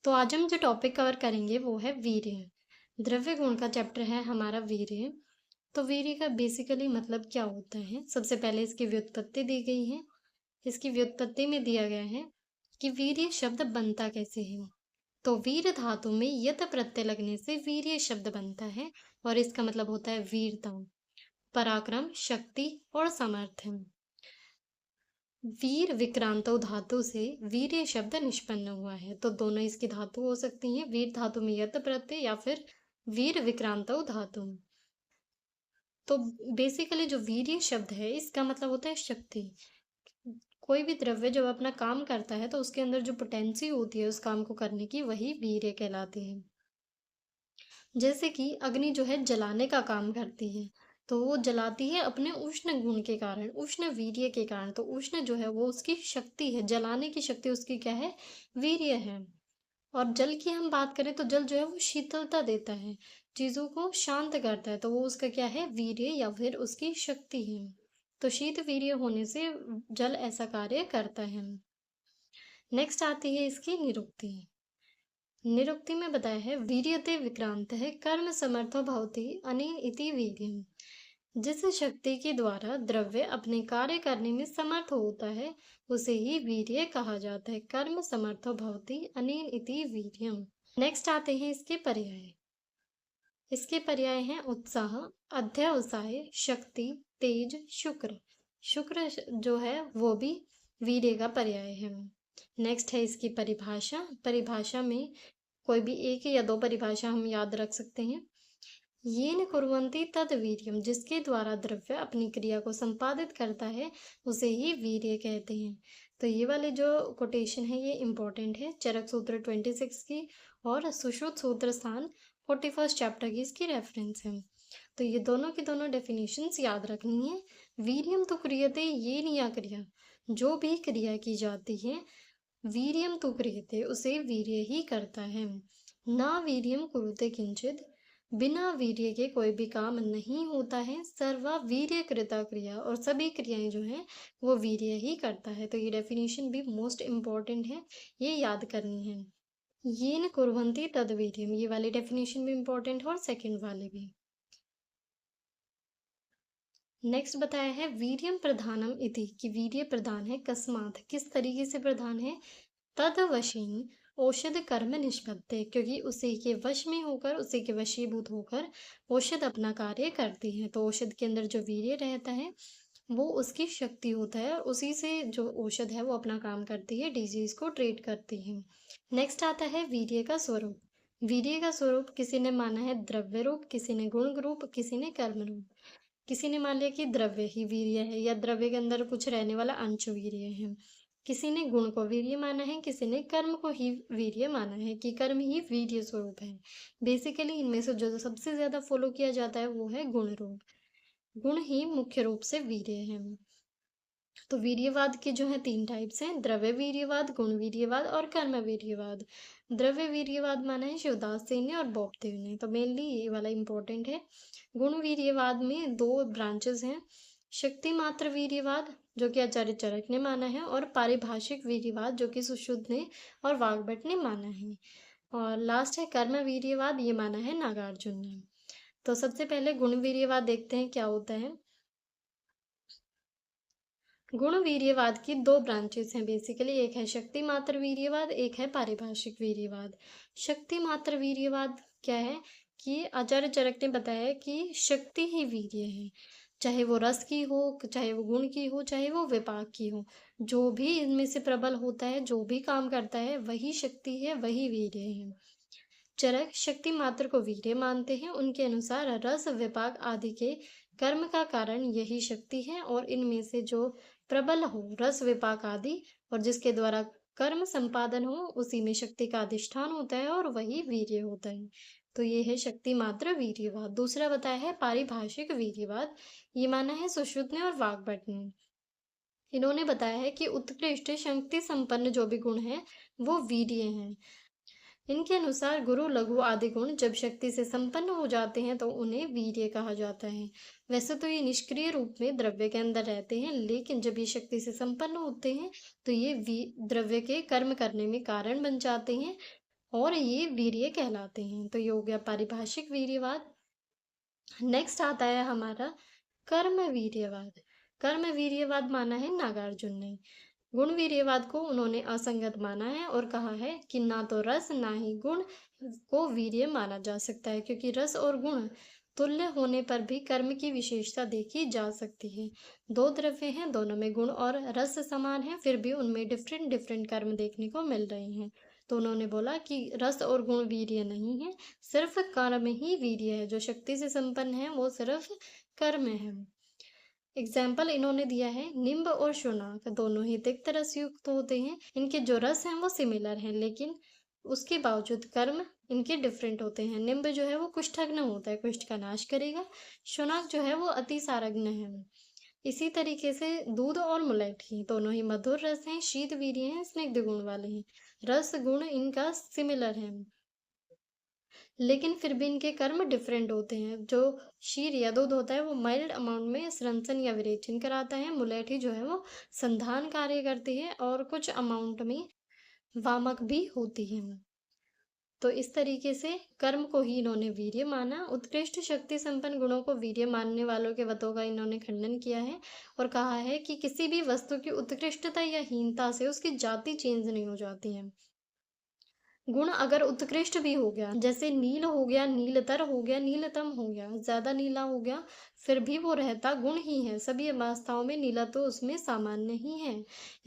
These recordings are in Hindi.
तो आज हम जो टॉपिक कवर करेंगे वो है वीर्य। द्रव्य गुण का चैप्टर है हमारा वीर्य। तो वीर्य का बेसिकली मतलब क्या होता है? सबसे पहले इसकी व्युत्पत्ति दी गई है। इसकी व्युत्पत्ति में दिया गया है कि वीर्य शब्द बनता कैसे है। तो वीर धातु में यत प्रत्यय लगने से वीर्य शब्द बनता है और इसका मतलब होता है वीरता, पराक्रम, शक्ति और सामर्थ्य। वीर विक्रांतो धातु से वीर्य शब्द निष्पन्न हुआ है। तो दोनों इसकी धातु हो सकती हैं, वीर धातु में यत प्रत्यय या फिर वीर विक्रांतो धातु। तो बेसिकली जो वीर्य शब्द है इसका मतलब होता है शक्ति। कोई भी द्रव्य जब अपना काम करता है तो उसके अंदर जो पोटेंसी होती है उस काम को करने की, वही वीर्य कहलाती है। जैसे कि अग्नि जो है जलाने का काम करती है, तो वो जलाती है अपने उष्ण गुण के कारण, उष्ण वीर्य के कारण। तो उष्ण जो है वो उसकी शक्ति है, जलाने की शक्ति उसकी क्या है? वीर्य है। और जल की हम बात करें तो जल जो है वो शीतलता देता है, चीजों को शांत करता है, तो वो उसका क्या है? वीर्य या फिर उसकी शक्ति है। तो शीत वीर्य होने से जल ऐसा कार्य करता है। नेक्स्ट आती है इसकी निरुक्ति। निरुक्ति में बताया है वीर्यते विक्रांत है कर्म समर्थो भवति अनेन इति वीर्यम। जिस शक्ति के द्वारा द्रव्य अपने कार्य करने में समर्थ होता है उसे ही वीर्य कहा जाता है। कर्म समर्थो भवति अनेन इति वीर्यम। नेक्स्ट आते हैं इसके पर्याय। इसके पर्याय हैं उत्साह, अध्यवसाय, शक्ति, तेज, शुक्र। शुक्र जो है वो भी वीर्य का पर्याय है। नेक्स्ट है इसकी परिभाषा। परिभाषा में कोई भी एक या दो परिभाषा हम याद रख सकते हैं। येन कुर्वन्ति तद वीर्यम, जिसके द्वारा द्रव्य अपनी क्रिया को संपादित करता है उसे ही वीर्य कहते हैं। तो ये वाले जो कोटेशन है ये इंपॉर्टेंट है, चरक सूत्र 26 की और सुश्रुत सूत्र स्थान 41 चैप्टर की इसकी रेफरेंस है। तो ये दोनों की दोनों डेफिनेशंस याद रखनी है। वीर्यम तो क्रियते ये निया क्रिया, जो भी क्रिया की जाती है वीर्यम तु क्रियते उसे वीर्य ही करता है। ना वीर्यम कुरुते किंचित, बिना वीर्य के कोई भी काम नहीं होता है। सर्वा वीर्य कृता क्रिया, और सभी क्रियाएं जो हैं वो वीर्य ही करता है। तो ये डेफिनेशन भी मोस्ट इम्पॉर्टेंट है, ये याद करनी है। ये न कुर्वन्ति तद वीर्यम, ये वाली डेफिनेशन भी इम्पोर्टेंट है और सेकंड वाले भी। नेक्स्ट बताया है वीर्यम प्रधानम इति, कि वीर्य प्रधान है कस्मात, किस तरीके से प्रधान है? तद वशीन औषध कर्म निष्पत्ति, क्योंकि उसी के वश में होकर, उसी के वशीभूत होकर औषध अपना कार्य करती है। तो औषध के अंदर जो वीर्य रहता है वो उसकी शक्ति होता है और उसी से जो औषध है वो अपना काम करती है, डिजीज को ट्रीट करती है। नेक्स्ट आता है वीर्य का स्वरूप। वीर्य का स्वरूप किसी ने माना है द्रव्य रूप, किसी ने गुण रूप, किसी ने कर्म रूप। किसी ने मान लिया कि द्रव्य ही वीर्य है या द्रव्य के अंदर कुछ रहने वाला अंश वीर्य है। किसी ने गुण को वीर्य माना है, किसी ने कर्म को ही वीर्य माना है कि कर्म ही वीर्य स्वरूप है। बेसिकली इनमें से जो सबसे ज्यादा फॉलो किया जाता है वो है गुण रूप। गुण ही मुख्य रूप से वीर्य है। तो वीर्यवाद के जो है तीन टाइप्स हैं, द्रव्य वीर्यवाद, गुण वीर्यवाद और कर्म वीर्यवाद। द्रव्य वीर्यवाद माना है शिवदास सेन ने और बॉबदेव ने, तो मेनली ये वाला इंपॉर्टेंट है। गुण वीर्यवाद में दो ब्रांचेस हैं, शक्ति मात्र वीर्यवाद जो कि आचार्य चरक ने माना है, और पारिभाषिक वीर्यवाद जो कि सुश्रुत ने और वाग्भट ने माना है। और लास्ट है कर्म वीर्यवाद, ये माना है नागार्जुन ने। तो सबसे पहले गुण वीर्यवाद देखते हैं क्या होता है। गुण वीर्यवाद की दो ब्रांचेस हैं बेसिकली, एक है शक्ति मात्र वीर्यवाद, एक है पारिभाषिक वीर्यवाद। शक्ति मात्र वीर्यवाद क्या है कि आचार्य चरक ने बताया कि शक्ति ही वीर्य है, चाहे वो रस की हो, चाहे वो गुण की हो, चाहे वो विपाक की हो। जो भी इनमें से प्रबल होता है, जो भी काम करता है, वही शक्ति है, वही वीर्य है। चरक शक्ति मात्र को वीर्य मानते हैं। उनके अनुसार रस विपाक आदि के कर्म का कारण यही शक्ति है, और इनमें से जो प्रबल हो रस विपाक आदि और जिसके द्वारा कर्म संपादन हो उसी में शक्ति का अधिष्ठान होता है और वही वीर्य होता है। तो ये है शक्ति मात्र वीर्यवाद। दूसरा बताया है पारिभाषिक वीर्यवाद, ये माना है सुश्रुत ने और वाग्भट ने। इन्होंने बताया है कि उत्कृष्ट शक्ति संपन्न जो भी गुण है वो वीर्य हैं। इनके अनुसार गुरु लघु आदि गुण जब शक्ति से संपन्न हो जाते हैं तो उन्हें वीर्य कहा जाता है। वैसे तो ये निष्क्रिय रूप में द्रव्य के अंदर रहते हैं, लेकिन जब ये शक्ति से संपन्न होते हैं तो ये द्रव्य के कर्म करने में कारण बन जाते हैं, और ये वीर्य कहलाते हैं। तो ये हो गया पारिभाषिक वीर्यवाद। नेक्स्ट आता है हमारा कर्म वीर्यवाद। कर्म वीर्यवाद माना है नागार्जुन ने। गुण वीर्यवाद को उन्होंने असंगत माना है और कहा है कि ना तो रस ना ही गुण को वीर्य माना जा सकता है, क्योंकि रस और गुण तुल्य होने पर भी कर्म की विशेषता देखी जा सकती है। दो द्रव्य हैं, दोनों में गुण और रस समान है, फिर भी उनमें डिफरेंट डिफरेंट कर्म देखने को मिल रहे हैं। तो उन्होंने बोला कि रस और गुण वीर्य नहीं है, सिर्फ कर्म ही वीर्य है। जो शक्ति से संपन्न है वो सिर्फ कर्म है। एग्जाम्पल इन्होंने दिया है, निम्ब और शोनाक दोनों ही तिक्त रस युक्त होते हैं। इनके जो रस हैं वो सिमिलर हैं, लेकिन उसके बावजूद कर्म इनके डिफरेंट होते हैं। निम्ब जो है वो कुष्ठग्न होता है, कुष्ठ का नाश करेगा। शोनाक जो है वो अति सारग्न है। इसी तरीके से दूध और मुलैठी दोनों ही मधुर रस हैं, शीत वीर्य हैं, स्निग्ध गुण वाले हैं। रस गुण इनका सिमिलर है, लेकिन फिर भी इनके कर्म डिफरेंट होते हैं। जो शीर या दूध होता है वो माइल्ड अमाउंट में स्रंसन या विरेचन कराता है। मुलैठी जो है वो संधान कार्य करती है और कुछ अमाउंट में वामक भी होती है। तो इस तरीके से कर्म को ही इन्होंने वीर्य माना। उत्कृष्ट शक्ति संपन्न गुणों को वीर्य मानने वालों के मतों का इन्होंने खंडन किया है और कहा है कि किसी भी वस्तु की उत्कृष्टता या हीनता से उसकी जाति चेंज नहीं हो जाती है। गुण अगर उत्कृष्ट भी हो गया, जैसे नील हो गया, नीलतर हो गया, नीलतम हो गया, ज्यादा नीला हो गया, फिर भी वो रहता गुण ही है। सभी अवस्थाओं में नीला तो उसमें सामान्य ही है,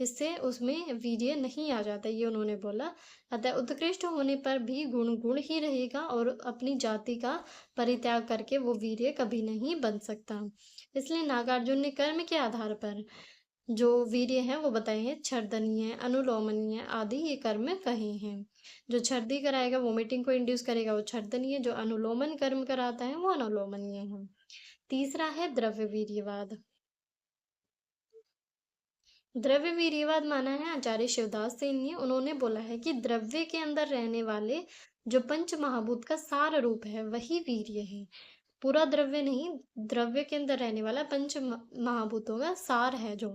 इससे उसमें वीर्य नहीं आ जाता, ये उन्होंने बोला। अतः उत्कृष्ट होने पर भी गुण गुण ही रहेगा और अपनी जाति का परित्याग करके वो वीर्य कभी नहीं बन सकता। इसलिए नागार्जुन ने कर्म के आधार पर जो वीर्य है वो बताए हैं। छर्दनीय, अनुलोमनीय आदि ये कर्म कहे हैं। जो छर्दी कराएगा, वोमिटिंग को इंड्यूस करेगा, वो छर्दनीय। जो अनुलोमन कर्म कराता है वो अनुलोमनीय है। तीसरा है द्रव्य वीर्यवाद। द्रव्य वीर्यवाद माना है आचार्य शिवदास सेन ने। उन्होंने बोला है कि द्रव्य के अंदर रहने वाले जो पंच महाभूत का सार रूप है वही वीर्य है। पूरा द्रव्य नहीं, द्रव्य के अंदर रहने वाला पंच महाभूतों का सार है, जो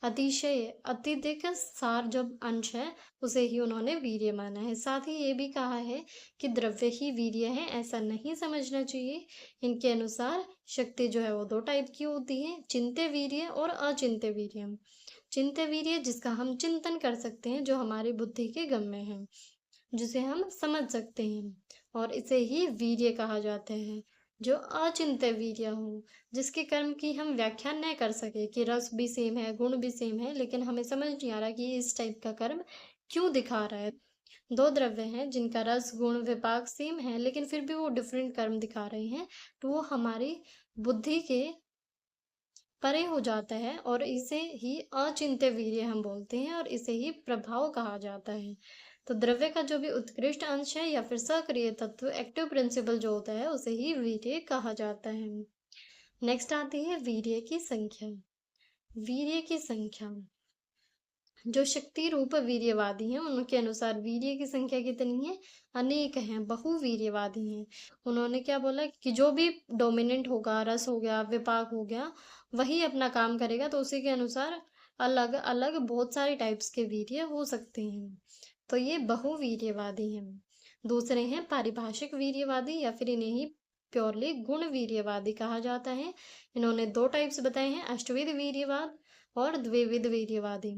अतिशय अत्यधिक सार जो अंश है उसे ही उन्होंने वीर्य माना है। साथ ही ये भी कहा है कि द्रव्य ही वीर्य है, ऐसा नहीं समझना चाहिए। इनके अनुसार शक्ति जो है वो दो टाइप की होती है, चिंत्य वीर्य और अचिंत्य वीर्य। चिंत्य वीर्य जिसका हम चिंतन कर सकते हैं, जो हमारी बुद्धि के गम्य है, जिसे हम समझ सकते हैं, और इसे ही वीर्य कहा जाता है। जो अचिंत्य वीर्य हो, जिसके कर्म की हम व्याख्या न कर सके, कि रस भी सेम है, गुण भी सेम है, लेकिन हमें समझ नहीं आ रहा कि इस टाइप का कर्म क्यों दिखा रहा है। दो द्रव्य हैं जिनका रस गुण विपाक सेम है, लेकिन फिर भी वो डिफरेंट कर्म दिखा रहे हैं, तो वो हमारी बुद्धि के परे हो जाता है, और इसे ही अचिंत्य वीर्य हम बोलते हैं, और इसे ही प्रभाव कहा जाता है। तो द्रव्य का जो भी उत्कृष्ट अंश है या फिर सक्रिय तत्व, एक्टिव प्रिंसिपल जो होता है, उसे ही वीर्य कहा जाता है। नेक्स्ट आती है वीर्य की संख्या। वीर्य की संख्या, जो शक्ति रूप वीर्यवादी हैं उनके अनुसार वीर्य की संख्या कितनी है? अनेक हैं, बहुवीर्यवादी हैं। उन्होंने क्या बोला कि जो भी डोमिनेंट होगा, रस हो गया, विपाक हो गया, वही अपना काम करेगा। तो उसी के अनुसार अलग अलग बहुत सारे टाइप्स के वीर्य हो सकते हैं। तो ये बहुवीर्यवादी हैं। दूसरे हैं पारिभाषिक वीर्यवादी, या फिर इन्हें ही प्योरली गुण वीर्यवादी कहा जाता है। इन्होंने दो टाइप्स बताए हैं, अष्टविध वीर्यवाद और द्विविध वीर्यवादी।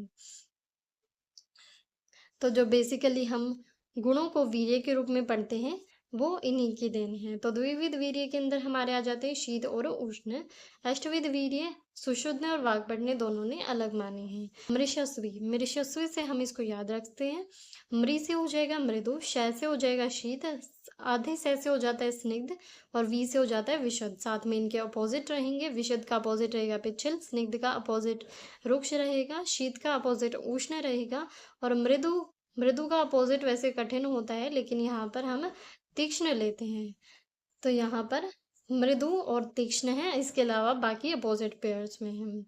तो जो बेसिकली हम गुणों को वीर्य के रूप में पढ़ते हैं वो इन्हीं की देन है। तो द्विविध वीर्य के अंदर हमारे आ जाते हैं शीत और उष्ण। अष्टविध वीर्य सुशुद्ध और वाग्भट दोनों ने अलग माने हैं। मृषस्वी, मृषस्वी से हम इसको याद रखते हैं। मृ से हो जाएगा मृदु, शय से हो जाएगा शीत, आधे सै से हो जाता है स्निग्ध, और वी से हो जाता है विशुद्ध। साथ में इनके अपोजिट रहेंगे। विशुद्ध का अपोजिट रहेगा पिच्छल, स्निग्ध का अपोजिट रुक्ष रहेगा, शीत का अपोजिट उष्ण रहेगा, और मृदु, मृदु का अपोजिट वैसे कठिन होता है, लेकिन यहाँ पर हम तीक्ष्ण लेते हैं। तो यहाँ पर मृदु और तीक्ष्ण है, इसके अलावा बाकी अपोजिट पेयर्स में है।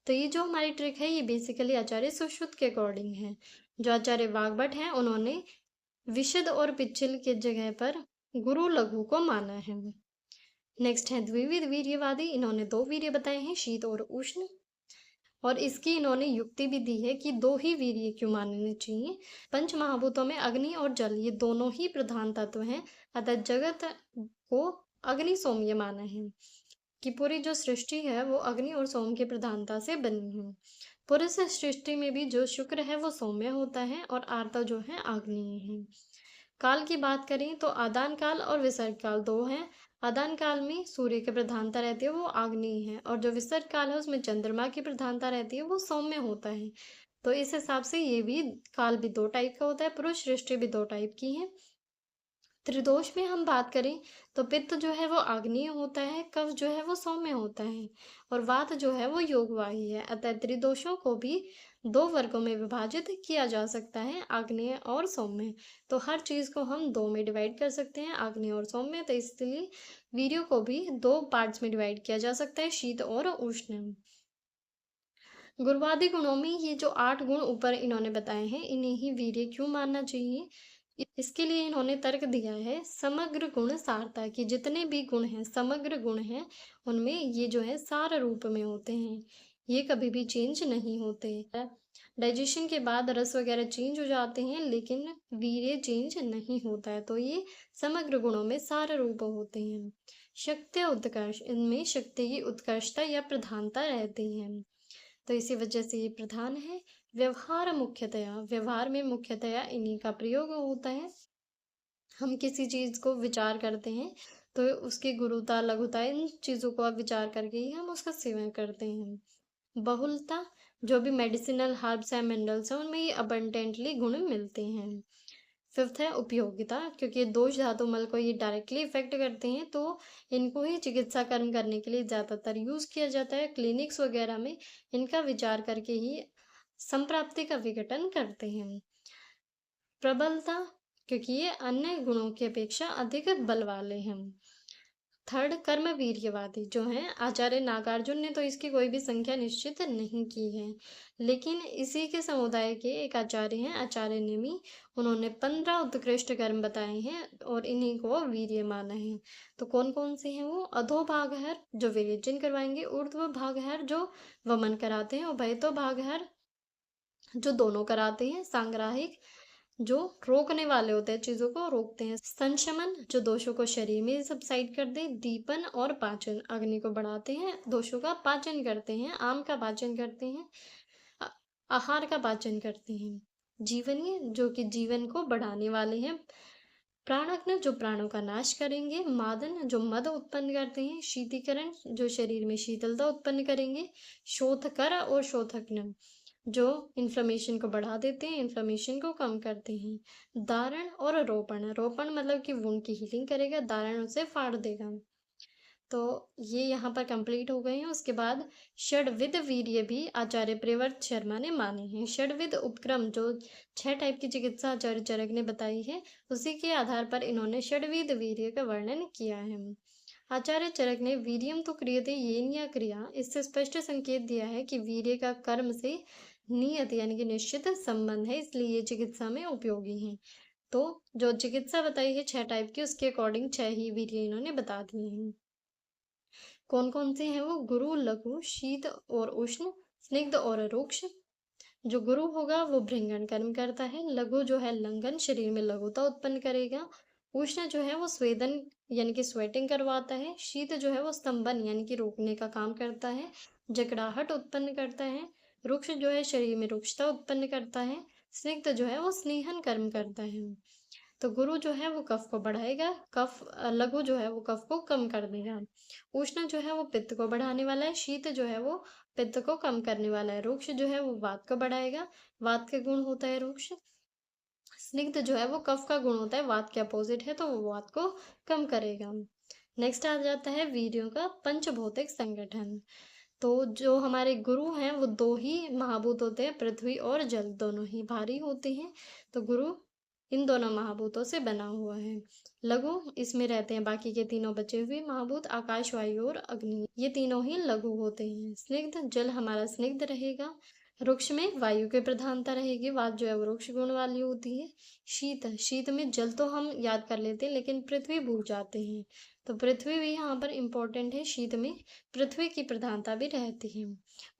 तो ये जो हमारी ट्रिक है ये बेसिकली आचार्य सुश्रुत के अकॉर्डिंग है। जो आचार्य वाग्भट हैं उन्होंने विशुद्ध और पिच्छल के जगह पर गुरु लघु को माना है। नेक्स्ट है द्विविध वीर्यवादी। इन्होंने दो वीर्य बताए हैं, शीत और उष्ण। और इसकी इन्होंने युक्ति भी दी है कि दो ही वीर्य क्यों मानने चाहिए। पंच महाभूतों में अग्नि और जल ये दोनों ही प्रधान तत्व हैं, अतः जगत को अग्नि सोम्य माना है कि पूरी जो सृष्टि है वो अग्नि और सोम की प्रधानता से बनी है। पूरे से सृष्टि में भी जो शुक्र है वो सौम्य होता है और आर्ता जो है आग्नेय है। काल की बात करें तो आदान काल और विसर्ग काल दो हैं। आदान काल में सूर्य की प्रधानता रहती है, वो आग्नेय है, और जो विसर्ग काल है उसमें चंद्रमा की प्रधानता रहती है, वो सौम्य होता है। तो इस हिसाब से ये भी काल भी दो टाइप का होता है, पुरुष सृष्टि भी दो टाइप की है। त्रिदोष में हम बात करें तो पित्त जो है वो आग्नेय होता है, कफ जो है वो सौम्य होता है, और वात जो है वो योगवाही है। अतः त्रिदोषों को भी दो वर्गों में विभाजित किया जा सकता है, आग्नेय और सौम्य। तो हर चीज को हम दो में डिवाइड कर सकते हैं, आग्नेय और सौम्य। तो इसलिए वीर्य को भी दो पार्ट्स में डिवाइड किया जा सकता है, शीत और उष्ण। गुरुवादी गुणों में ये जो 8 गुण ऊपर इन्होंने बताए हैं, इन्हें ही वीर्य क्यों मानना चाहिए, इसके लिए इन्होंने तर्क दिया है समग्र गुण सारता, कि जितने भी गुण हैं समग्र गुण हैं, उनमें ये जो है सार रूप में होते हैं, ये कभी भी चेंज नहीं होते। डाइजेशन के बाद रस वगैरह चेंज हो जाते हैं, लेकिन वीर्य चेंज नहीं होता है। तो ये समग्र गुणों में सार रूप होते हैं। शक्ति उत्कर्ष, इनमें शक्ति की उत्कर्षता या प्रधानता रहती है, तो इसी वजह से ये प्रधान है। व्यवहार मुख्यतया, व्यवहार में मुख्यतया इन्हीं का प्रयोग होता है। हम किसी चीज को विचार करते हैं तो उसकी गुरुता लघुता इन चीजों को विचार करके ही हम उसका सेवन करते हैं। बहुलता, जो भी मेडिसिनल हर्ब्स हैं मिनरल्स हैं उनमें ये अबंडेंटली गुण मिलते हैं। फिफ्थ है उपयोगिता, क्योंकि दोष धातु मल को ये डायरेक्टली इफेक्ट करते हैं, तो इनको ही चिकित्सा कर्म करने के लिए ज्यादातर यूज किया जाता है। क्लिनिक्स वगैरह में इनका विचार करके ही संप्राप्ति का विघटन करते हैं। प्रबलता, क्योंकि ये अन्य गुणों की अपेक्षा अधिक बल वाले हैं। थर्ड कर्म वीर्यवादी जो है आचार्य नागार्जुन ने तो इसकी कोई भी संख्या निश्चित नहीं की है, लेकिन इसी के समुदाय के एक आचार्य हैं आचार्य नेमी, उन्होंने 15 उत्कृष्ट कर्म बताए हैं और इन्हीं को वीर्य माना है। तो कौन कौन से हैं वो? अधोभागहर जो विरेचन करवाएंगे, ऊर्ध्व भागहर जो वमन कराते हैं, उभयतो भागहर जो दोनों कराते हैं, सांग्राहिक जो रोकने वाले होते हैं, चीजों को रोकते हैं, संशमन जो दोषों को शरीर में सबसाइड कर दे, दीपन और पाचन अग्नि को बढ़ाते हैं, दोषों का पाचन करते हैं, आम का पाचन करते हैं, आहार का पाचन करते हैं, जीवनीय जो कि जीवन को बढ़ाने वाले हैं, प्राणग्न जो प्राणों का नाश करेंगे, मादन जो मद उत्पन्न करते हैं, शीतीकरण जो शरीर में शीतलता उत्पन्न करेंगे, शोथकर और शोथकन जो इन्फ्लेमेशन को बढ़ा देते हैं, इन्फ्लेमेशन को कम करते हैं, दारण और रोपण, रोपण मतलब कि वुंड की हीलिंग करेगा, दारण उसे फाड़ देगा। तो ये यहाँ पर कंप्लीट हो गए हैं। उसके बाद षड्विध वीर्य भी आचार्य प्रियव्रत शर्मा ने माने हैं। षड्विध उपक्रम जो 6 टाइप की चिकित्सा आचार्य चरक ने बताई है, उसी के आधार पर इन्होंने षड्विध वीर्य का वर्णन किया है। आचार्य चरक ने वीर्यम तो क्रियते येन क्रिया, इससे स्पष्ट संकेत दिया है कि वीर्य का कर्म से नियत यानी कि निश्चित संबंध है, इसलिए ये चिकित्सा में उपयोगी है। तो जो चिकित्सा बताई है 6 टाइप की, उसके अकॉर्डिंग 6 ही वीर्य इन्होंने बता दिए हैं। कौन कौन से हैं वो? गुरु, लघु, शीत और उष्ण, स्निग्ध और रुक्ष। जो गुरु होगा वो भृंगण कर्म करता है, लघु जो है लंघन शरीर में लघुता उत्पन्न करेगा, उष्ण जो है वो स्वेदन यानी कि स्वेटिंग करवाता है, शीत जो है वो स्तंभन यानी कि रोकने का काम करता है, जकड़ाहट उत्पन्न करता है, रुक्ष जो है शरीर में रुक्षता उत्पन्न करता है, स्निग्ध जो है वो स्नेहन कर्म करता है। तो गुरु जो है वो कफ को बढ़ाएगा, लघु जो है वो कफ को कम कर देगा, उष्ण जो है वो पित्त को बढ़ाने वाला है, शीत जो है वो पित्त को कम करने वाला है, रुक्ष जो है वो वात को बढ़ाएगा, वात का गुण होता है रुक्ष, स्निग्ध जो है वो कफ का गुण होता है, वात के अपोजिट है, तो वो वात को कम करेगा। नेक्स्ट आ जाता है वीर्यों का पंचभौतिक संगठन। तो जो हमारे गुरु हैं वो दो ही महाभूत होते हैं, पृथ्वी और जल, दोनों ही भारी होते हैं। तो गुरु इन दोनों महाभूतों से बना हुआ है। लघु इसमें रहते हैं बाकी के तीनों बचे हुए महाभूत, आकाश, वायु और अग्नि, ये तीनों ही लघु होते हैं। स्निग्ध जल हमारा स्निग्ध रहेगा, रुक्ष में वायु की प्रधानता रहेगी, वात जो है वो रुक्ष गुण वाली होती है। शीत, शीत में जल तो हम याद कर लेते हैं लेकिन पृथ्वी भूल जाते हैं, तो पृथ्वी भी यहाँ पर इम्पोर्टेंट है। शीत में पृथ्वी की प्रधानता भी रहती है।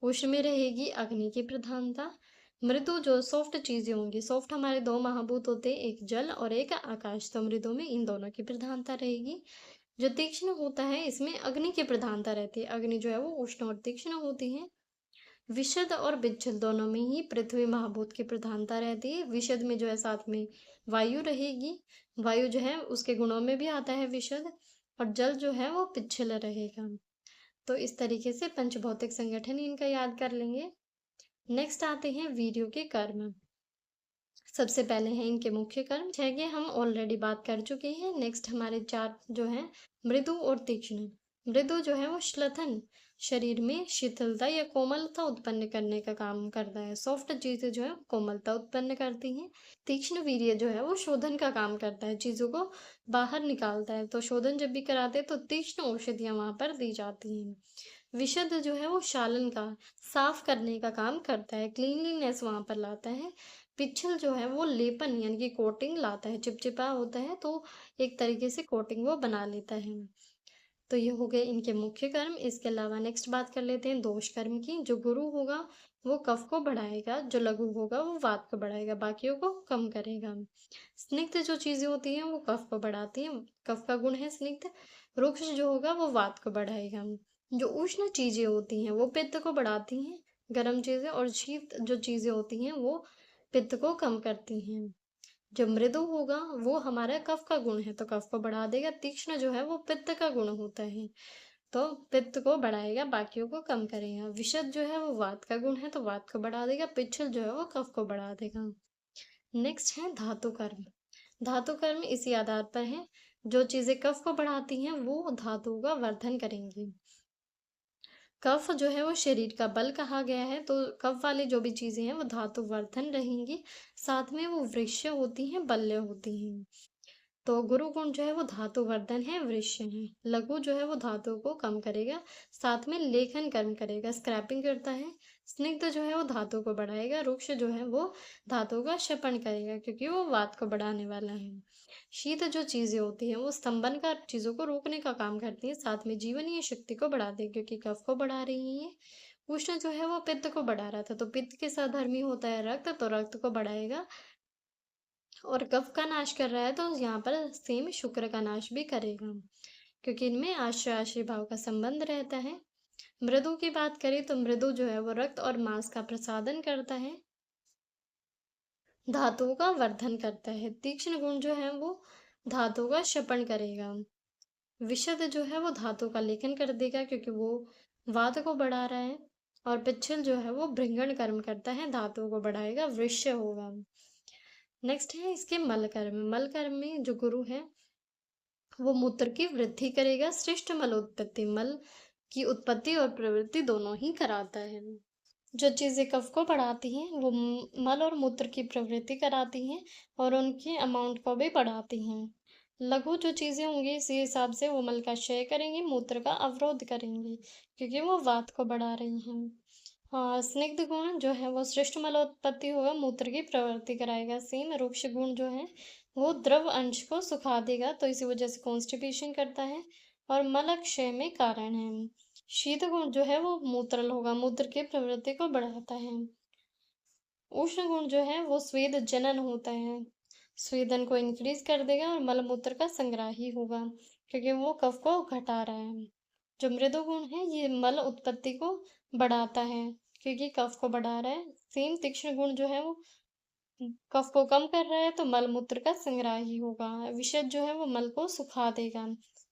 उष्ण में रहेगी अग्नि की प्रधानता। मृदु जो सॉफ्ट चीजें होंगी, सॉफ्ट हमारे दो महाभूत होते हैं, एक जल और एक आकाश, तो मृदु में इन दोनों की प्रधानता रहेगी। जो तीक्ष्ण होता है इसमें अग्नि की प्रधानता रहती है, अग्नि जो है वो उष्ण और तीक्ष्ण होती है। विशद और विच्छद दोनों में ही पृथ्वी महाभूत की प्रधानता रहती है। विशद में जो है साथ में वायु रहेगी, वायु जो है उसके गुणों में भी आता है विशद, और जल जो है वो पिच्छल रहेगा। तो इस तरीके से पंचभौतिक संगठन इनका याद कर लेंगे। नेक्स्ट आते हैं वीर्यों के कर्म। सबसे पहले हैं इनके मुख्य कर्म, छह के हम ऑलरेडी बात कर चुके हैं। नेक्स्ट हमारे चार जो है मृदु और तीक्ष्ण। मृदु जो है वो श्लथन, शरीर में शीतलता या कोमलता उत्पन्न करने का काम करता है, सॉफ्ट चीजें जो है कोमलता उत्पन्न करती हैं। तीक्ष्ण वीर्य जो है वो शोधन का काम करता है, चीजों को बाहर निकालता है, तो शोधन जब भी कराते हैं तो तीक्ष्ण औषधियां वहां पर दी जाती हैं। विशद जो है वो शालन का, साफ करने का काम करता है, क्लीनलीनेस वहां पर लाता है। पिच्छल जो है वो लेपन यानी कि कोटिंग लाता है, चिपचिपा होता है तो एक तरीके से कोटिंग वो बना लेता है। तो ये हो गए इनके मुख्य कर्म। इसके अलावा नेक्स्ट बात कर लेते हैं दोष कर्म की। जो गुरु होगा वो कफ को बढ़ाएगा, जो लघु होगा वो वात को बढ़ाएगा, बाकियों को कम करेगा। स्निग्ध जो चीजें होती हैं वो कफ को बढ़ाती हैं, कफ का गुण है स्निग्ध। रुक्ष जो होगा वो वात को बढ़ाएगा। जो उष्ण चीजें होती हैं वो पित्त को बढ़ाती हैं, गर्म चीजें, और शीत जो चीजें होती हैं वो पित्त को कम करती हैं। जो मृदु होगा वो हमारा कफ का गुण है तो कफ को बढ़ा देगा। तीक्ष्ण जो है वो पित्त का गुण होता है तो पित्त को बढ़ाएगा, बाकियों को कम करेगा। विशद जो है वो वात का गुण है तो वात को बढ़ा देगा। पिच्छल जो है वो कफ को बढ़ा देगा। नेक्स्ट है धातु कर्म। धातु कर्म इसी आधार पर है, जो चीजें कफ को बढ़ाती हैं वो धातुओं का वर्धन करेंगी। कफ जो है वो शरीर का बल कहा गया है, तो कफ वाली जो भी चीजें हैं वो धातु वर्धन रहेंगी, साथ में वो वृक्ष होती हैं, बल्य होती हैं। तो गुरु गुण जो है वो धातु वर्धन है, वृक्ष है। लघु जो है वो धातु को कम करेगा, साथ में लेखन कर्म करेगा, स्क्रैपिंग करता है। स्निग्ध जो है वो धातु को बढ़ाएगा। रुक्ष जो है वो धातु का शपन करेगा क्योंकि वो वात को बढ़ाने वाला है। शीत जो चीजें होती हैं वो स्तंभन का, चीजों को रोकने का काम करती है, साथ में जीवनीय शक्ति को बढ़ाते हैं क्योंकि कफ को बढ़ा रही है। उष्ण जो है वो पित्त को बढ़ा रहा था, तो पित्त के साथ धर्मी होता है रक्त, तो रक्त को बढ़ाएगा। और कफ का नाश कर रहा है तो यहाँ पर सेम शुक्र का नाश भी करेगा क्योंकि इनमें आश्रय आश्रय भाव का संबंध रहता है। मृदु की बात करें तो मृदु जो है वो रक्त और मांस का प्रसादन करता है, धातुओं का वर्धन करता है। तीक्ष्ण गुण जो है वो धातु का शपन करेगा। विशद जो है वो धातु का लेखन कर देगा क्योंकि वो वात को बढ़ा रहा है। और पिच्छल जो है वो भृंगण कर्म करता है, धातु को बढ़ाएगा, वृश्य होगा। नेक्स्ट है इसके मल कर्म। मल कर्म में जो गुरु है वो मूत्र की वृद्धि करेगा, श्रेष्ठ मल उत्पत्ति, मल की उत्पत्ति और प्रवृत्ति दोनों ही कराता है। जो चीजें कफ को बढ़ाती हैं वो मल और मूत्र की प्रवृत्ति कराती हैं और उनके अमाउंट को भी बढ़ाती हैं। लघु जो चीजें होंगी इसी हिसाब से वो मल का क्षय करेंगी, मूत्र का अवरोध करेंगी क्योंकि वो वात को बढ़ा रही हैं। हाँ, स्निग्ध गुण जो है वो श्रेष्ठ मलोत्पत्ति होगा, मूत्र की प्रवृत्ति कराएगा। सेम रुक्ष गुण जो है वो द्रव अंश को सुखा देगा, तो इसी वजह से कॉन्स्टिपेशन करता है और मल क्षय में कारण है। शीत गुण जो है वो मूत्रल होगा, मूत्र की प्रवृत्ति को बढ़ाता है। उष्ण गुण जो है वो स्वेद जनन होता है, स्वेदन को इंक्रीज कर देगा और मल मूत्र का संग्राही होगा क्योंकि वो कफ को घटा रहा है। जो मृदु गुण है ये मल उत्पत्ति को बढ़ाता है क्योंकि कफ को बढ़ा रहा है। सेम तीक्ष्ण गुण जो है वो कफ को कम कर रहा है तो मल मूत्र का संग्रह ही होगा। विशद जो है वो मल को सुखा देगा,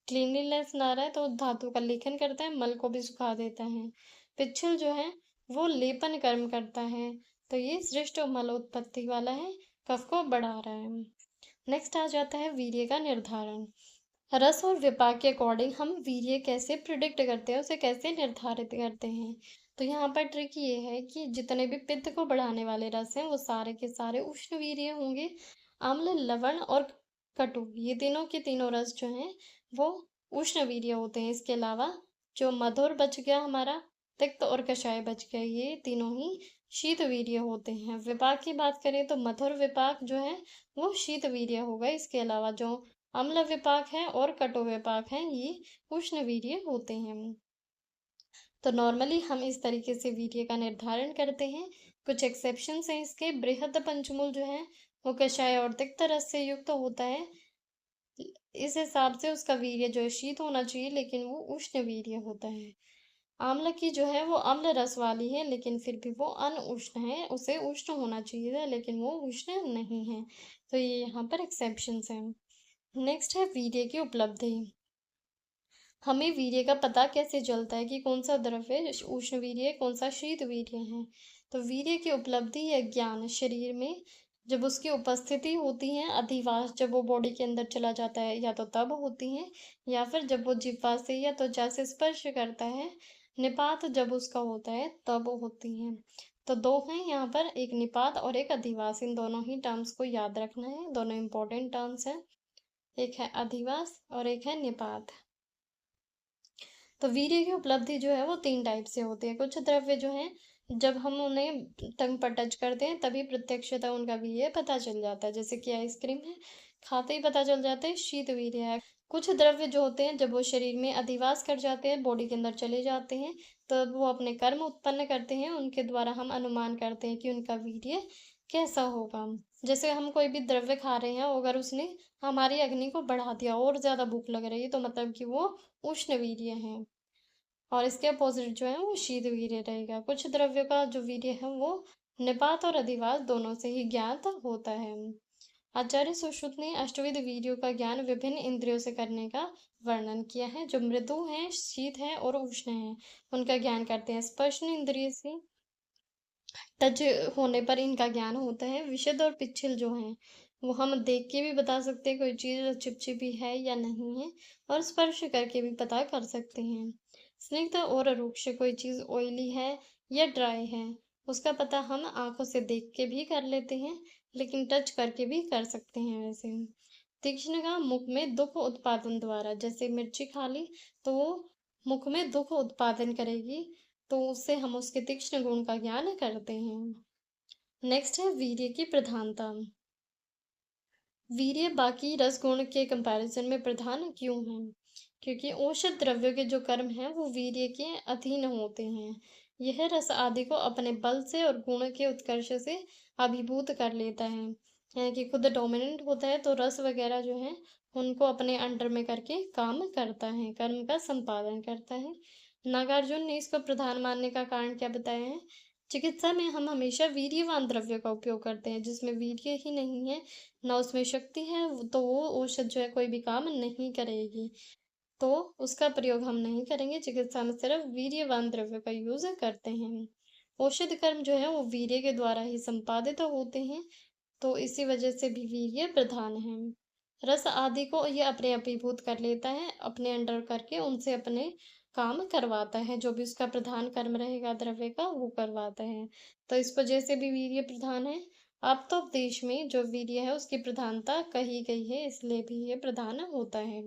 क्लीनलीनेस ला रहा है तो धातु का लेखन करता है, मल को भी सुखा देता है। पिच्छल जो है वो लेपन कर्म करता है, तो ये श्रेष्ठ मल उत्पत्ति वाला है, कफ को बढ़ा रहा है। नेक्स्ट आ जाता है वीर्य का निर्धारण। रस और विपाक के अकॉर्डिंग हम वीर्य कैसे प्रिडिक्ट करते हैं, उसे कैसे निर्धारित करते हैं। तो यहाँ पर ट्रिक ये है कि जितने भी पित्त को बढ़ाने वाले रस हैं वो सारे के सारे उष्ण वीर्य होंगे। अम्ल, लवण और कटु, ये तीनों के तीनों रस जो हैं वो उष्ण वीर्य होते हैं। इसके अलावा जो मधुर बच गया हमारा, तिक्त और कषाय बच गया, ये तीनों ही शीतवीर्य होते हैं। विपाक की बात करें तो मधुर विपाक जो है वो शीतवीर्य होगा। इसके अलावा जो अम्ल विपाक है और कटु विपाक है ये उष्णवीर्य होते हैं। तो नॉर्मली हम इस तरीके से वीर्य का निर्धारण करते हैं। कुछ एक्सेप्शंस हैं इसके। बृहद पंचमूल जो है वो कषाय और तिक्त रस से युक्त होता है। इस हिसाब से उसका वीर्य जो है शीत होना चाहिए, लेकिन वो उष्ण वीर्य होता है। आम्ल की जो है वो अम्ल रस वाली है, लेकिन फिर भी वो अनउष्ण है। उसे उष्ण होना चाहिए था, लेकिन वो उष्ण नहीं है। तो ये यहाँ पर एक्सेप्शंस हैं। नेक्स्ट है वीर्य की उपलब्धि। हमें वीर्य का पता कैसे चलता है कि कौन सा द्रव्य उष्ण वीर्य है, कौन सा शीत वीर्य है। तो वीर्य की उपलब्धि या ज्ञान शरीर में जब उसकी उपस्थिति होती है, अधिवास जब वो बॉडी के अंदर चला जाता है, या तो तब होती है, या फिर जब वो जिह्वा से या त्वचा से स्पर्श करता है। निपात जब उसका होता है तब होती है। तो दो हैं यहाँ पर, एक निपात और एक अधिवास। इन दोनों ही टर्म्स को याद रखना है, दोनों इंपॉर्टेंट टर्म्स हैं। एक है अधिवास और एक है निपात। तो वीर्य की उपलब्धि जो है वो 3 टाइप से होती है। कुछ द्रव्य जो हैं जब हम उन्हें टंग पर टच करते हैं तभी प्रत्यक्षतः उनका वीर्य पता चल जाता है, जैसे कि आइसक्रीम है, खाते ही पता चल जाता है शीत वीर्य है। कुछ द्रव्य जो होते हैं जब वो शरीर में अधिवास कर जाते हैं, बॉडी के अंदर चले जाते हैं, तब वो अपने कर्म उत्पन्न करते हैं। उनके द्वारा हम अनुमान करते हैं कि उनका वीर्य कैसा होगा। जैसे हम कोई भी द्रव्य खा रहे हैं, अगर उसने हमारी अग्नि को बढ़ा दिया और ज्यादा भूख लग रही है, तो मतलब कि वो उष्ण वीर्य है। और इसके अपोजिट जो है वो शीत वीर्य रहेगा। कुछ द्रव्यों का जो वीर्य है वो निपात और अधिवास दोनों से ही ज्ञात होता है। आचार्य सुश्रुत ने अष्टविध वीर्यों का ज्ञान विभिन्न इंद्रियों से करने का वर्णन किया है। जो मृदु हैं, शीत हैं और उष्ण हैं, उनका ज्ञान करते हैं। स्पर्श इंद्रिय से टच होने पर इनका ज्ञान होता है। विशद और पिच्छल जो हैं वो हम देख के भी बता सकते हैं कोई चीज़ चिपचिपी है या नहीं है, और स्पर्श करके भी पता कर सकते हैं। स्निग्ध और रुक्ष, कोई चीज़ ऑयली है या ड्राई है, उसका पता हम आंखों से देख के भी कर लेते हैं, लेकिन टच करके भी कर सकते हैं वैसे। तीक्ष्ण का मुख में दुख उत्पादन द्वारा, जैसे मिर्ची खा ली तो वो मुख में दुख उत्पादन करेगी, तो उससे हम उसके तीक्ष्ण गुण का ज्ञान करते हैं। नेक्स्ट है वीर्य की प्रधानता। वीर्य बाकी रस गुण के कंपैरिजन में प्रधान क्यों है? क्योंकि औषध द्रव्यों के जो कर्म हैं वो वीर्य के अधीन होते हैं। यह रस आदि को अपने बल से और गुण के उत्कर्ष से अभिभूत कर लेता है, यानी कि खुद डोमिनेंट होता है, तो रस वगैरह जो है उनको अपने अंडर में करके काम करता है, कर्म का संपादन करता है। नागार्जुन ने इसको प्रधान मानने का कारण क्या बताया है? चिकित्सा में हम हमेशा वीर्यवान द्रव्य का उपयोग करते हैं। जिसमें वीर्य ही नहीं है, ना उसमें शक्ति है, तो वो औषध जो है कोई भी काम नहीं करेगी, तो उसका प्रयोग हम नहीं करेंगे। चिकित्सा में सिर्फ वीर्यवान द्रव्य का यूज करते हैं। औषध कर्म जो है वो वीर्य के द्वारा ही संपादित होते हैं, तो इसी वजह से भी वीर्य प्रधान है। रस आदि को ये अपने अभिभूत कर लेता है, अपने अंडर करके उनसे अपने काम करवाता है। जो भी उसका प्रधान कर्म रहेगा द्रव्य का वो करवाता है, तो इस वजह से भी वीर्य प्रधान है। अब तो देश में जो वीर्य है उसकी प्रधानता कही गई है, इसलिए भी ये प्रधान होता है।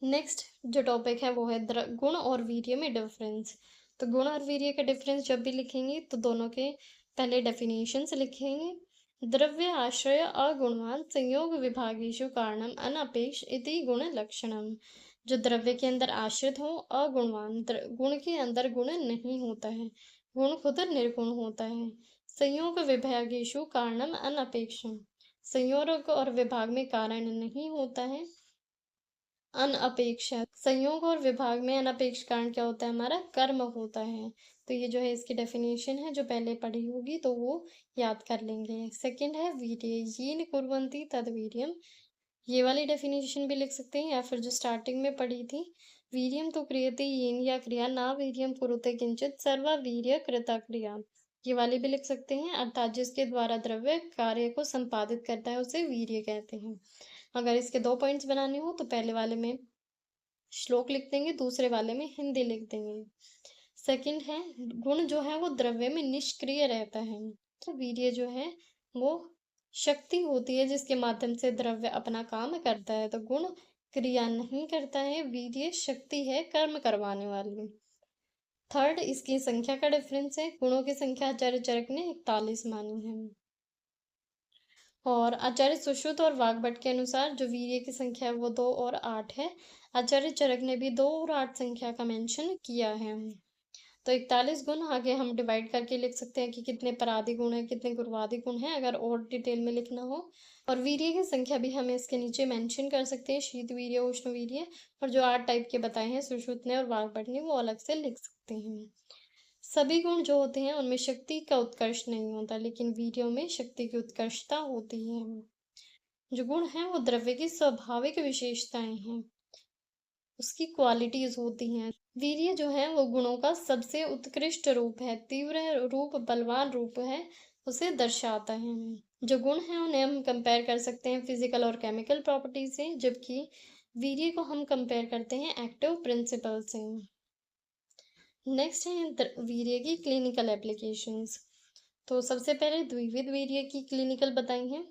नेक्स्ट जो टॉपिक है वो है गुण और वीर्य में डिफरेंस। तो गुण और वीर्य का डिफरेंस जब भी लिखेंगे तो दोनों के पहले डेफिनेशंस लिखेंगे। द्रव्य आश्रय अगुणवान संयोग विभागेषु कारणम अनपेक्ष इति गुण लक्षणम। जो द्रव्य के अंदर आश्रित हो, अगुणवान, गुण के अंदर गुण नहीं होता है, गुण खुद निर्गुण होता है। संयोग विभागेषु कारणम अनपेक्षम, संयोग और विभाग में कारण नहीं होता है। अनअपेक्षित, संयोग और विभाग में अनपेक्ष कारण क्या होता है? हमारा कर्म होता है। तो ये जो है इसकी डेफिनेशन है, जो पहले पढ़ी होगी तो वो याद कर लेंगे। सेकंड है वीर्य, येन कुर्वन्ति तद वीर्यम। ये वाली डेफिनेशन भी लिख सकते हैं, या फिर जो स्टार्टिंग में पढ़ी थी, वीर्यम तो क्रियते येन या क्रिया ना वीर्यम कुरुते किंचित सर्वा वीर्य कृता क्रिया। ये वाली भी लिख सकते हैं, अर्थात जिसके द्वारा द्रव्य कार्य को संपादित करता है उसे वीर्य कहते हैं। अगर इसके 2 पॉइंट्स बनाने हो तो पहले वाले में श्लोक लिख देंगे, दूसरे वाले में हिंदी लिख देंगे। सेकंड है गुण जो है वो द्रव्य में निष्क्रिय रहता है, तो वीर्य जो है वो शक्ति होती है जिसके माध्यम से द्रव्य अपना काम करता है। तो गुण क्रिया नहीं करता है, वीर्य शक्ति है कर्म करवाने वाली। थर्ड, इसकी संख्या का डिफरेंस है। गुणों की संख्या आचार्य चरक ने 41 मानी है। और आचार्य सुश्रुत और वाग्भट के अनुसार जो वीर्य की संख्या है वो 2 और 8 है। आचार्य चरक ने भी 2 और 8 संख्या का मेंशन किया है। तो 41 गुण आगे हम डिवाइड करके लिख सकते हैं कि कितने परादि गुण है, कितने गुरुवादि गुण है, अगर और डिटेल में लिखना हो। और वीर्य की संख्या भी हम इसके नीचे मेंशन कर सकते हैं, शीत वीर्य, उष्ण वीर्य, और जो 8 टाइप के बताए हैं सुश्रुत ने और वाग्भट ने वो अलग से लिख सकते हैं। सभी गुण जो होते हैं उनमें शक्ति का उत्कर्ष नहीं होता, लेकिन वीर्यों में शक्ति की उत्कर्षता होती है। जो गुण हैं वो द्रव्य की स्वाभाविक विशेषताएं हैं, उसकी क्वालिटीज होती हैं। वीर्य जो है वो गुणों का सबसे उत्कृष्ट रूप है, तीव्र रूप, बलवान रूप है, उसे दर्शाता है। जो गुण हैं उन्हें हम कंपेयर कर सकते हैं फिजिकल और केमिकल प्रॉपर्टी से, जबकि वीर्य को हम कंपेयर करते हैं एक्टिव प्रिंसिपल से। नेक्स्ट है वीर्य की क्लिनिकल एप्लीकेशंस। तो सबसे पहले द्विविध वीर्य की क्लिनिकल बताई हैं।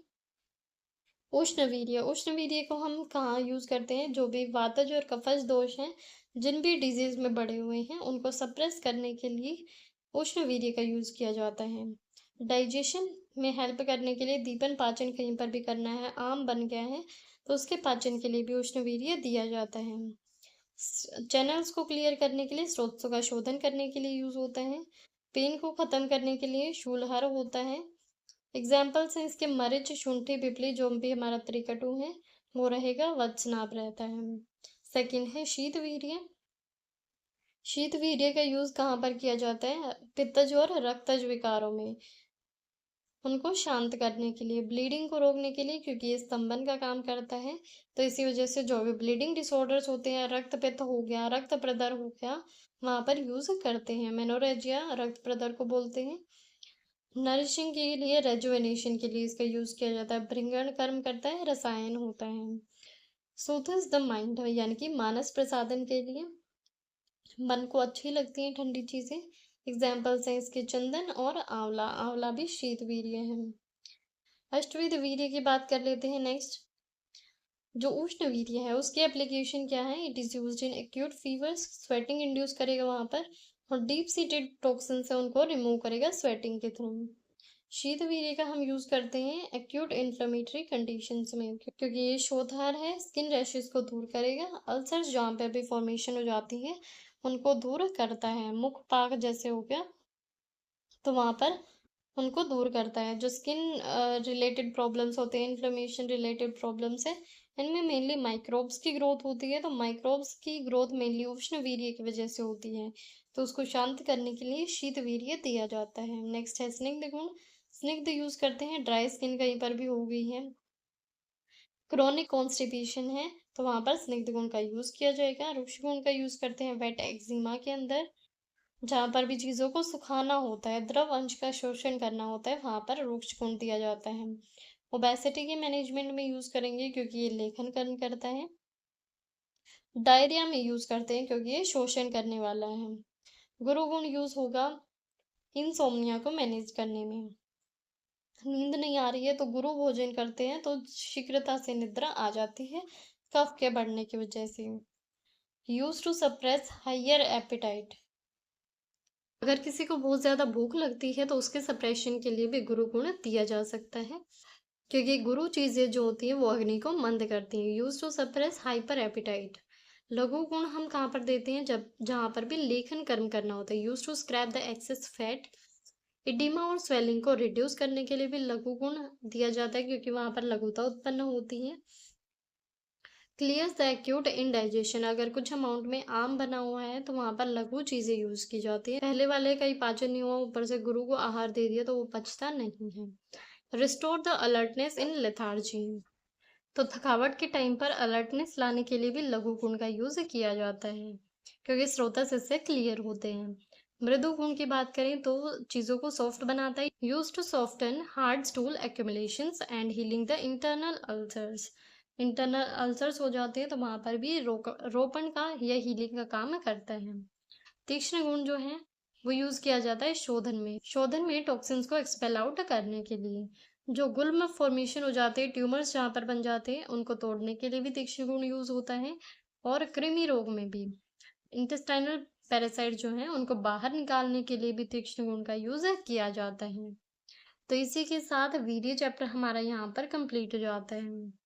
उष्ण वीर्य को हम कहाँ यूज करते हैं, जो भी वातज और कफज दोष हैं, जिन भी डिजीज में बढ़े हुए हैं, उनको सप्रेस करने के लिए उष्ण वीर्य का यूज किया जाता है। डाइजेशन में हेल्प करने के लिए, दीपन पाचन कहीं पर भी करना है, आम बन गया है, तो उसके पाचन के लिए भी उष्ण वीर्य दिया जाता है। चैनल्स को क्लियर करने के लिए, स्रोतों का शोधन करने के लिए यूज होता है। पेन को खत्म करने के लिए शूलहर होता है। एग्जाम्पल्स हैं इसके, मरीच, शुंठी, पिपली, जो भी हमारा त्रिकटु है वो रहेगा, वत्सनाभ रहता है। सेकंड है शीत वीर्य। शीत वीर्य का यूज कहाँ पर किया जाता है, पित्तज और रक्तज विकारों में, उनको शांत करने के लिए, ब्लीडिंग को रोकने के लिए, क्योंकि ये स्तंभन का काम करता है। तो इसी वजह से जो भी ब्लीडिंग डिसऑर्डर्स होते हैं, रक्त पित्त हो गया, रक्त प्रदर हो गया, वहां पर यूज करते हैं। मेनोरेजिया रक्त प्रदर को बोलते हैं। नरिशिंग के लिए, रेजुवेनेशन के लिए इसका यूज किया जाता है। भृंगण कर्म करता है, रसायन होता है। सोथस द माइंड, यानी कि मानस प्रसादन के लिए, मन को अच्छी लगती हैं ठंडी चीजें। एग्जाम्पल्स हैं इसके, चंदन और आंवला। आंवला भी शीत वीर्य है। अष्टविध वीर्य की बात कर लेते हैं नेक्स्ट। जो उष्ण वीर्य है उसकी एप्लीकेशन क्या है, it is used in acute fevers, sweating induce करेगा वहां पर, और डीप सीटेड टॉक्सिन से उनको रिमूव करेगा स्वेटिंग के थ्रू। शीत वीर्य का हम यूज करते हैं एक्यूट इन्फ्लेमेटरी कंडीशंस में, क्योंकि ये शोधहार है, स्किन रैशेस को दूर करेगा, अल्सर्स जहाँ पे भी फॉर्मेशन हो जाती है उनको दूर करता है, मुख पाक जैसे हो गया तो वहां पर उनको दूर करता है। जो स्किन रिलेटेड प्रॉब्लम्स होते हैं, इन्फ्लेमेशन रिलेटेड प्रॉब्लम्स है, इनमें मेनली माइक्रोब्स की ग्रोथ होती है, तो माइक्रोब्स की ग्रोथ मेनली उष्ण वीर्य की वजह से होती है, तो उसको शांत करने के लिए शीत वीर्य दिया जाता है। नेक्स्ट है स्निग्ध गुण। स्निग्ध यूज करते हैं, ड्राई स्किन कहीं पर भी हो गई है, क्रोनिक कॉन्स्टिपेशन है, तो वहां पर स्निग्ध गुण का यूज किया जाएगा। रुक्ष गुण का यूज करते हैं वेट एक्जिमा के अंदर, जहां पर भी चीजों को सुखाना होता है, द्रव अंश का शोषण करना होता है, वहां पर रुक्ष गुण दिया जाता है। ओबेसिटी के मैनेजमेंट में यूज करेंगे क्योंकि ये लेखन कर्ण करता है। डायरिया में यूज करते हैं क्योंकि ये शोषण करने वाला है। गुरु गुण यूज होगा इंसोम्निया को मैनेज करने में। नींद नहीं आ रही है तो गुरु भोजन करते हैं तो शीघ्रता से निद्रा आ जाती है, कफ के बढ़ने की वजह से। Use to suppress higher appetite. अगर किसी को बहुत ज्यादा भूख लगती है तो उसके सप्रेशन के लिए भी गुरु गुण दिया जा सकता है, क्योंकि गुरु चीजें जो होती है वो अग्नि को मंद करती हैं। Use to suppress hyper appetite. लघु गुण हम कहाँ पर देते हैं, जब जहां पर भी लेखन कर्म करना होता है। Use to scrap the excess fat. Oedema और स्वेलिंग को रिड्यूस करने के लिए भी लघु गुण दिया जाता है, क्योंकि वहां पर लघुता उत्पन्न होती है। Clears the acute indigestion. अगर कुछ अमाउंट में आम बना हुआ है तो वहां पर लघु चीजें यूज की जाती है। पहले वाले का ही पाचन नहीं हुआ, ऊपर से गुरु को आहार दे दिया तो वो पचता नहीं है। Restore the alertness in lethargy. तो थकावट के टाइम पर अलर्टनेस लाने के लिए भी लघु गुण का यूज किया जाता है, क्योंकि स्रोतस इससे क्लियर होते हैं। मृदु गुण की बात करें तो चीजों को सॉफ्ट बनाता है। Use to soften hard stool accumulations and healing the internal ulcers. Internal ulcers हो जाते हैं तो वहां पर भी रोपण का या हीलिंग का काम करता है। तीक्ष्ण गुण जो है वो यूज किया जाता है शोधन में टॉक्सिन्स को एक्सपेल आउट करने के लिए। जो गुल्म फॉर्मेशन हो जाते हैं, ट्यूमर्स जहाँ पर बन जाते हैं, उनको तोड़ने के लिए भी तीक्ष्ण गुण यूज होता है। और कृमि रोग में भी, इंटेस्टाइनल पैरासाइट जो हैं उनको बाहर निकालने के लिए भी तीक्ष्ण गुण का यूज़ किया जाता है। तो इसी के साथ वीर्य चैप्टर हमारा यहाँ पर कंप्लीट हो जाता है।